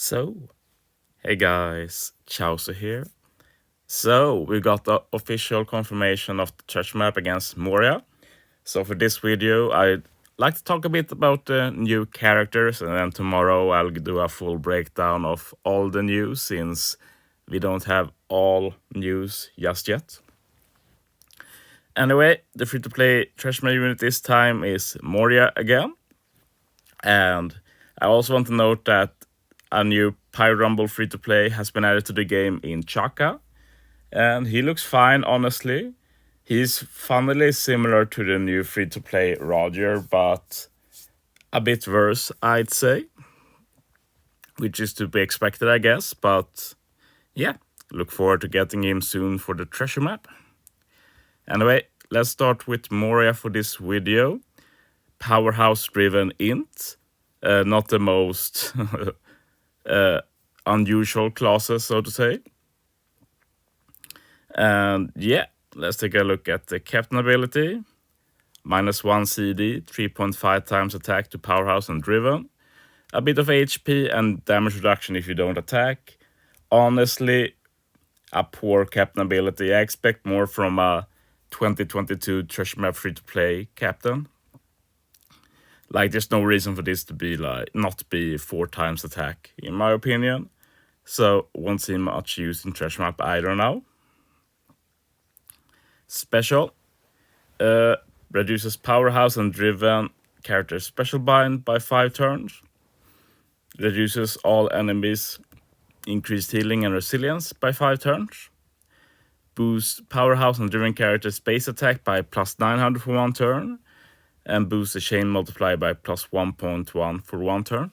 So, hey guys, Chauzu here. So, we got the official confirmation of the church map against Moria. So, for this video, I'd like to talk a bit about the new characters, and then tomorrow I'll do a full breakdown of all the news since we don't have all news just yet. Anyway, the free-to-play trash map unit this time is Moria again. And I also want to note that a new Pyro Rumble free-to-play has been added to the game in Chaka. And he looks fine, honestly. He's funnily similar to the new free-to-play Roger, but a bit worse, I'd say. Which is to be expected, I guess. But yeah, look forward to getting him soon for the treasure map. Anyway, let's start with Moria for this video. Powerhouse-driven int. Not the most unusual classes, so to say. And yeah, let's take a look at the captain ability. -1 CD, 3.5 times attack to powerhouse and driven. A bit of HP and damage reduction if you don't attack. Honestly, a poor captain ability. I expect more from a 2022 treasure map free-to-play captain. Like, there's no reason for this to be not be 4 times attack, in my opinion. So, won't see much use in treasure map either now. Special. Reduces powerhouse and driven character special bind by 5 turns. Reduces all enemies increased healing and resilience by 5 turns. Boosts powerhouse and driven character space attack by +900 for 1 turn. And boosts the chain multiplier by +1.1 for 1 turn.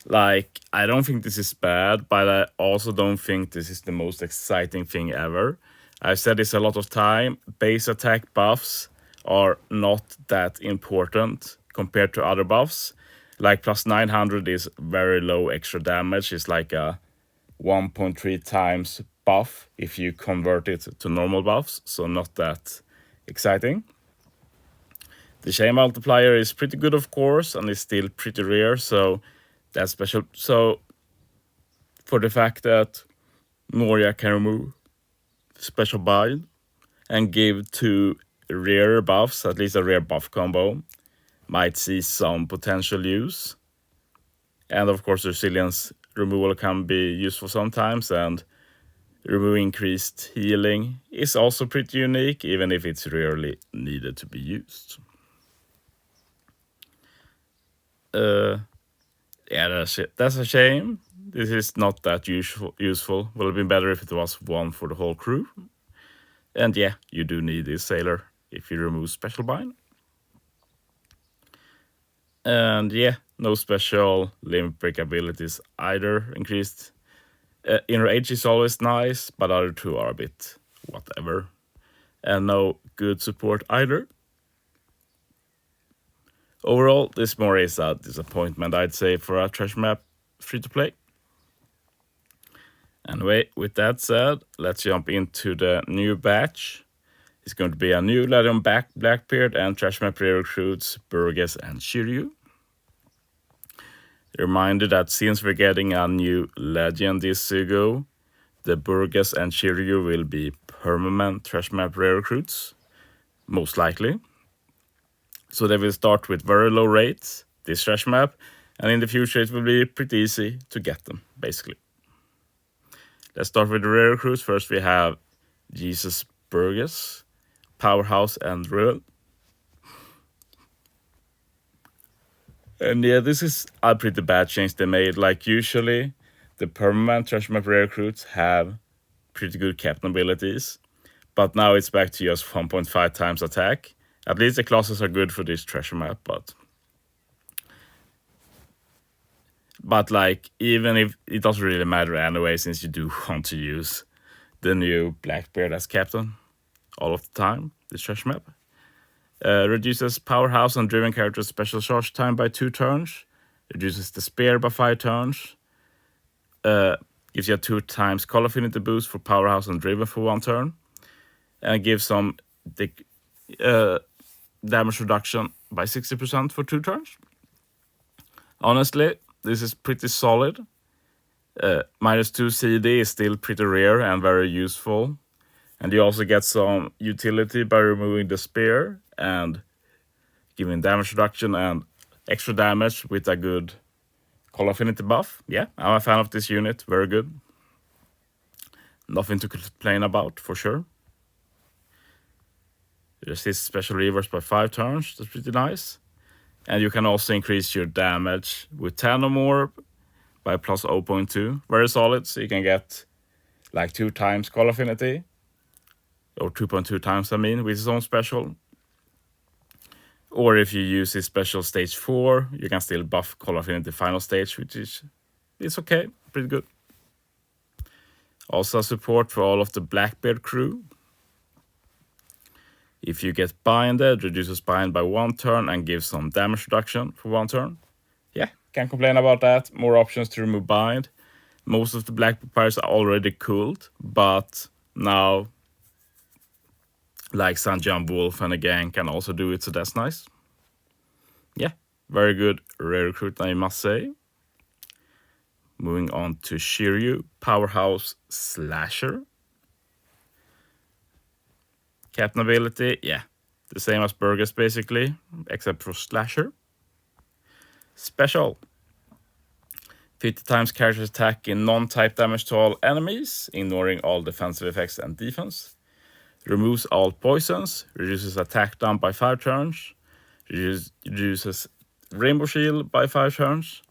Like, I don't think this is bad, but I also don't think this is the most exciting thing ever. I've said this a lot of time. Base attack buffs are not that important compared to other buffs. Like, +900 is very low extra damage. It's like a 1.3 times buff if you convert it to normal buffs. So not that exciting. The chain multiplier is pretty good, of course, and is still pretty rare, so that's special. So, for the fact that Moria can remove special bind and give 2 rare buffs, at least a rare buff combo, might see some potential use. And of course, resilience removal can be useful sometimes, and removing increased healing is also pretty unique, even if it's rarely needed to be used. Yeah, that's a shame. This is not that useful. Would have been better if it was one for the whole crew. And yeah, you do need this sailor if you remove special bind. And yeah, no special limit break abilities either. Increased inner age is always nice, but other two are a bit whatever. And no good support either. Overall, this Moria is a disappointment, I'd say, for a treasure map free-to-play. Anyway, with that said, let's jump into the new batch. It's going to be a new Legend Blackbeard and treasure map recruits Burgess and Shiryu. Reminder that since we're getting a new Legend this ago, the Burgess and Shiryu will be permanent treasure map recruits, most likely. So they will start with very low rates, this treasure map, and in the future it will be pretty easy to get them, basically. Let's start with the rare recruits. First we have Jesus Burgess, Powerhouse and Rill. And yeah, this is a pretty bad change they made. Like, usually the permanent treasure map rare recruits have pretty good captain abilities, but now it's back to just 1.5 times attack. At least the classes are good for this treasure map, but like, even if it doesn't really matter anyway, since you do want to use the new Blackbeard as captain all of the time, this treasure map. Reduces powerhouse and driven characters special charge time by 2 turns. Reduces the spear by 5 turns. Gives you a 2 times call affinity boost for powerhouse and driven for 1 turn. And gives some damage reduction by 60% for 2 turns. Honestly, this is pretty solid. -2 CD is still pretty rare and very useful. And you also get some utility by removing the spear and giving damage reduction and extra damage with a good Call Affinity buff. Yeah, I'm a fan of this unit. Very good. Nothing to complain about, for sure. Resist special reverse by 5 turns. That's pretty nice. And you can also increase your damage with 10 or more by plus 0.2. Very solid, so you can get like 2 times Call Affinity. Or 2.2 times, I mean, with his own special. Or if you use his special stage 4, you can still buff Call Affinity final stage, which is okay, pretty good. Also support for all of the Blackbeard crew. If you get binded, reduces bind by 1 turn and gives some damage reduction for 1 turn. Yeah, can't complain about that. More options to remove bind. Most of the Blackbeard players are already cooled, but now like Sanjian Wolf and a gang can also do it, so that's nice. Yeah, very good rare recruit, I must say. Moving on to Shiryu, Powerhouse Slasher. Captain ability, yeah, the same as Burgess basically, except for Slasher. Special. 50 times character attack in non-type damage to all enemies, ignoring all defensive effects and defense. Removes all poisons, reduces attack down by 5 turns, reduces Rainbow Shield by 5 turns,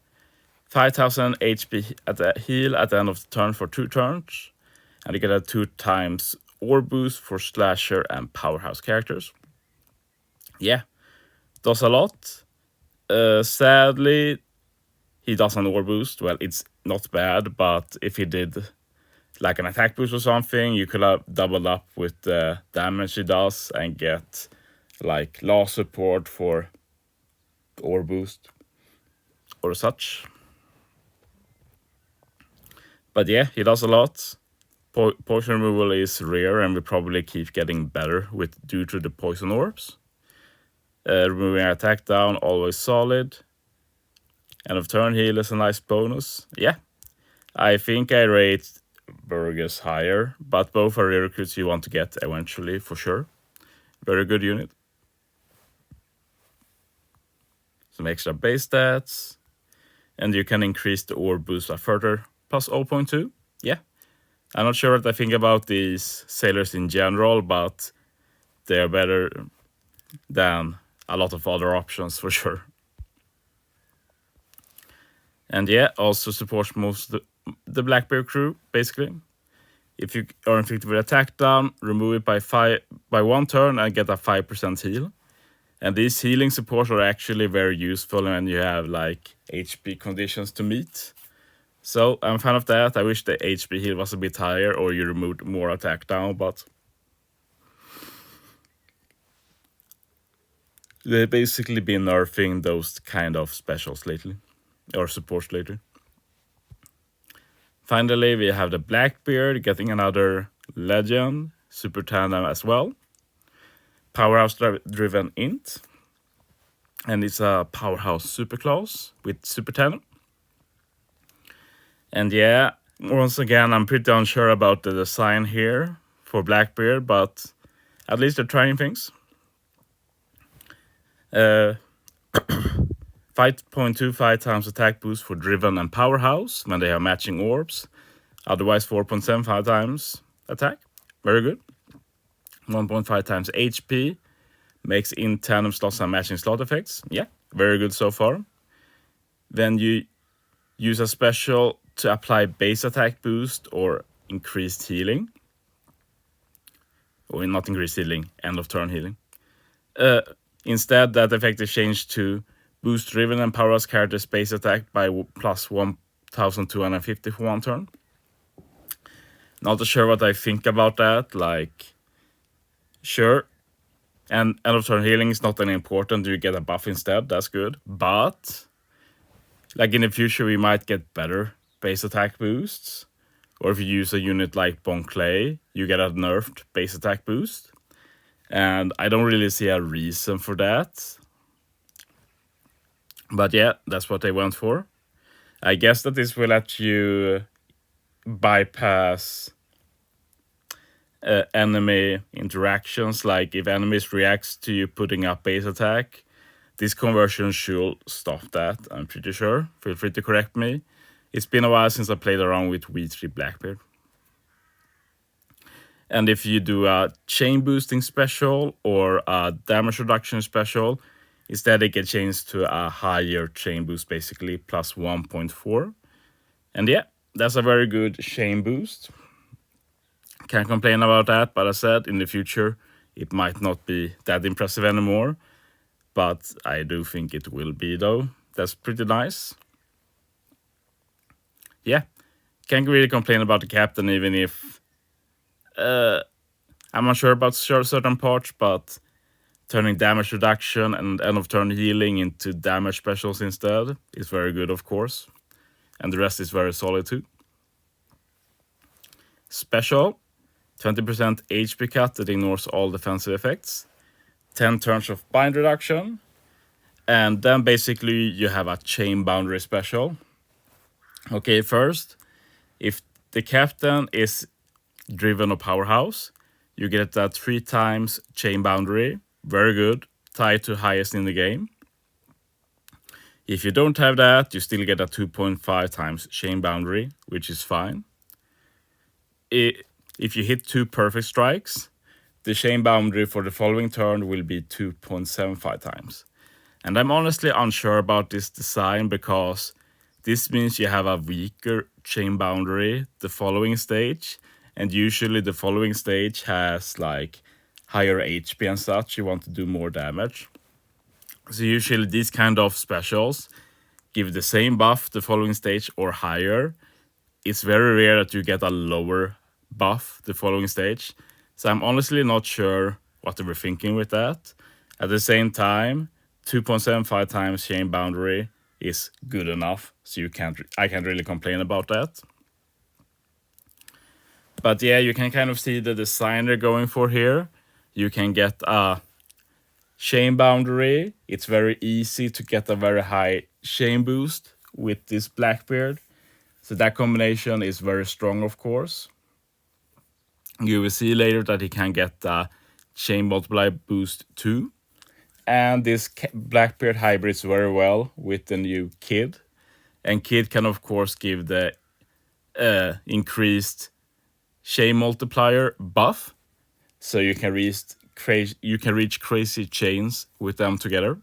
5000 HP at the heal at the end of the turn for 2 turns, and you get a 2 times orb boost for Slasher and Powerhouse characters. Yeah, does a lot. Sadly, he does an orb boost. Well, it's not bad, but if he did like an attack boost or something, you could have doubled up with the damage he does and get like law support for orb boost or such. But yeah, he does a lot. Poison removal is rare and will probably keep getting better due to the poison orbs. Removing attack down, always solid. End of turn heal is a nice bonus. Yeah, I think I rate Burgess higher, but both are rare recruits you want to get eventually, for sure. Very good unit. Some extra base stats. And you can increase the orb boost a further plus 0.2. Yeah. I'm not sure what I think about these sailors in general, but they are better than a lot of other options, for sure. And yeah, also supports most of the Blackbeard crew, basically. If you are inflicted with attack down, remove it by 1 turn and get a 5% heal. And these healing supports are actually very useful when you have like HP conditions to meet. So I'm a fan of that. I wish the HP heal was a bit higher or you removed more attack down, but they've basically been nerfing those kind of specials lately, or supports lately. Finally, we have the Blackbeard getting another legend, super tandem as well. Powerhouse driven int. And it's a powerhouse superclass with super tandem. And yeah, once again, I'm pretty unsure about the design here for Blackbeard, but at least they're trying things. 5.25 times attack boost for Driven and Powerhouse when they have matching orbs. Otherwise, 4.75 times attack. Very good. 1.5 times HP. Makes in tandem slots and matching slot effects. Yeah, very good so far. Then you use a special to apply base attack boost or increased healing. Or not increased healing, end of turn healing. Instead, that effect is changed to boost Driven and Powerhouse characters base attack by plus 1250 for 1 turn. Not sure what I think about that. Like, sure. And end of turn healing is not any important. You get a buff instead. That's good. But like in the future, we might get better base attack boosts. Or if you use a unit like Bon Clay, you get a nerfed base attack boost. And I don't really see a reason for that. But yeah, that's what they went for. I guess that this will let you bypass enemy interactions, like if enemies reacts to you putting up base attack, this conversion should stop that, I'm pretty sure. Feel free to correct me. It's been a while since I played around with V3 Blackbeard. And if you do a chain boosting special or a damage reduction special, instead it gets changed to a higher chain boost, basically plus 1.4. And yeah, that's a very good chain boost. Can't complain about that, but I said in the future it might not be that impressive anymore. But I do think it will be though. That's pretty nice. Yeah, can't really complain about the captain, even if I'm not sure about certain parts, but turning damage reduction and end of turn healing into damage specials instead is very good, of course. And the rest is very solid too. Special, 20% HP cut that ignores all defensive effects. 10 turns of bind reduction. And then basically you have a chain boundary special. Okay, first, if the captain is driven a powerhouse, you get that 3 times chain boundary. Very good, tied to highest in the game. If you don't have that, you still get a 2.5 times chain boundary, which is fine. If you hit 2 perfect strikes, the chain boundary for the following turn will be 2.75 times. And I'm honestly unsure about this design, because this means you have a weaker chain boundary the following stage, and usually the following stage has like higher HP and such. You want to do more damage. So usually these kind of specials give the same buff the following stage or higher. It's very rare that you get a lower buff the following stage. So I'm honestly not sure what they were thinking with that. At the same time, 2.75 times chain boundary is good enough, so I can't really complain about that. But yeah, you can kind of see the design they're going for here. You can get a chain boundary. It's very easy to get a very high chain boost with this Blackbeard. So that combination is very strong, of course. You will see later that he can get a chain multiply boost too. And this Blackbeard hybrids very well with the new Kid. And Kid can of course give the increased chain multiplier buff. So you can reach crazy chains with them together.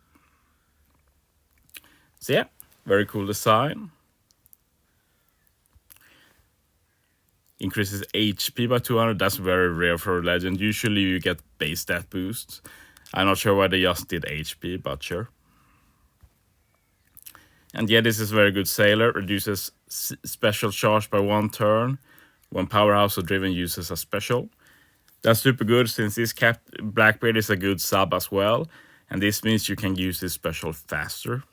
So yeah, very cool design. Increases HP by 200. That's very rare for a legend. Usually you get base stat boosts. I'm not sure why they just did HP, but sure. And yeah, this is very good sailor. Reduces special charge by 1 turn when powerhouse or driven uses a special. That's super good, since this Blackbeard is a good sub as well. And this means you can use this special faster,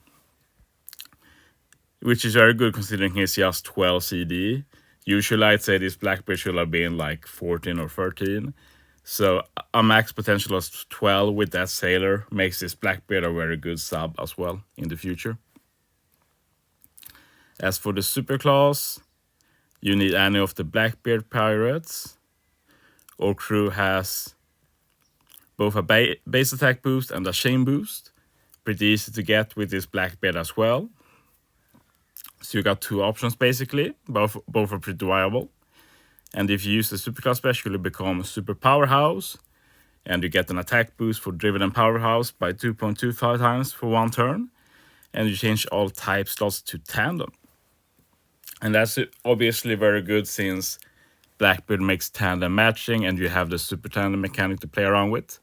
which is very good considering he's just 12 CD. Usually I'd say this Blackbeard should have been like 14 or 13. So a max potential of 12 with that sailor makes this Blackbeard a very good sub as well in the future. As for the super class, you need any of the Blackbeard pirates. Or crew has both a base attack boost and a chain boost. Pretty easy to get with this Blackbeard as well. So you got 2 options basically, both are pretty viable. And if you use the superclass special, you become super powerhouse, and you get an attack boost for driven and powerhouse by 2.25 times for 1 turn, and you change all type slots to tandem. And that's obviously very good, since Blackbeard makes tandem matching and you have the super tandem mechanic to play around with.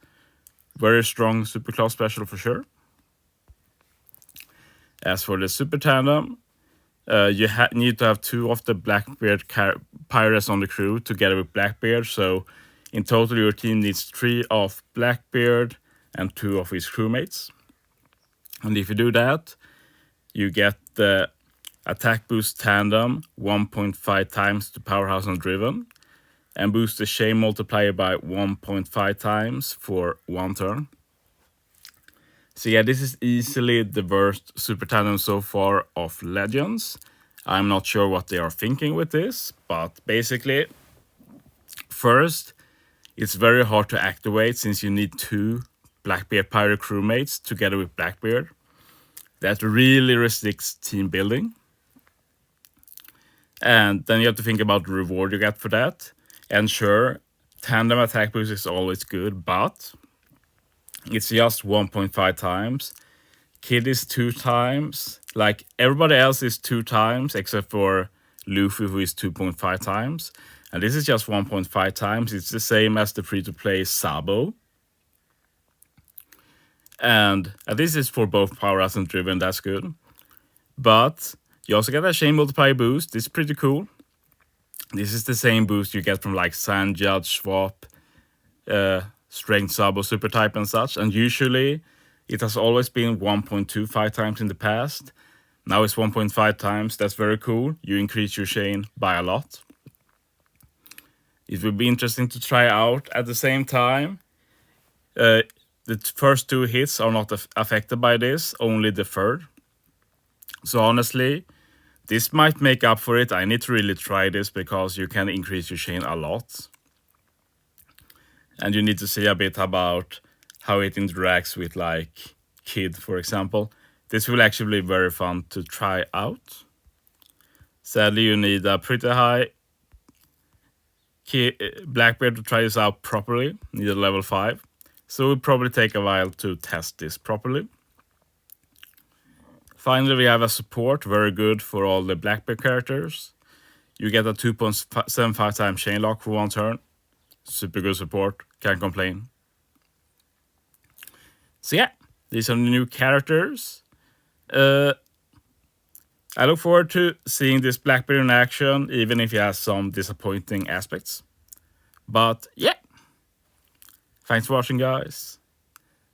Very strong superclass special for sure. As for the super tandem, you need to have 2 of the Blackbeard pirates on the crew together with Blackbeard. So in total your team needs 3 of Blackbeard and 2 of his crewmates. And if you do that, you get the attack boost tandem 1.5 times to powerhouse and driven, and boost the chain multiplier by 1.5 times for 1 turn. So yeah, this is easily the worst super tandem so far of Legends. I'm not sure what they are thinking with this, but basically, first, it's very hard to activate since you need 2 Blackbeard pirate crewmates together with Blackbeard. That really restricts team building. And then you have to think about the reward you get for that. And sure, tandem attack boost is always good, but it's just 1.5 times. Kid is 2 times. Like everybody else is 2 times except for Luffy, who is 2.5 times. And this is just 1.5 times. It's the same as the free-to-play Sabo. And this is for both power-ups and driven, that's good. But you also get a chain multiplier boost. This is pretty cool. This is the same boost you get from like Sand Judge, Swap, Strength Sabo, Super Type and such. And usually it has always been 1.25 times in the past. Now it's 1.5 times. That's very cool. You increase your chain by a lot. It would be interesting to try out. At the same time, the first 2 hits are not affected by this, only the third. So honestly, this might make up for it. I need to really try this because you can increase your chain a lot. And you need to see a bit about how it interacts with like Kid, for example. This will actually be very fun to try out. Sadly, you need a pretty high Blackbeard to try this out properly. Need a level 5. So it will probably take a while to test this properly. Finally, we have a support, very good for all the Blackbeard characters. You get a 2.75 times chain lock for 1 turn. Super good support, can't complain. So yeah, these are the new characters. I look forward to seeing this Blackbeard in action, even if it has some disappointing aspects. But yeah, thanks for watching, guys.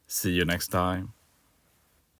See you next time.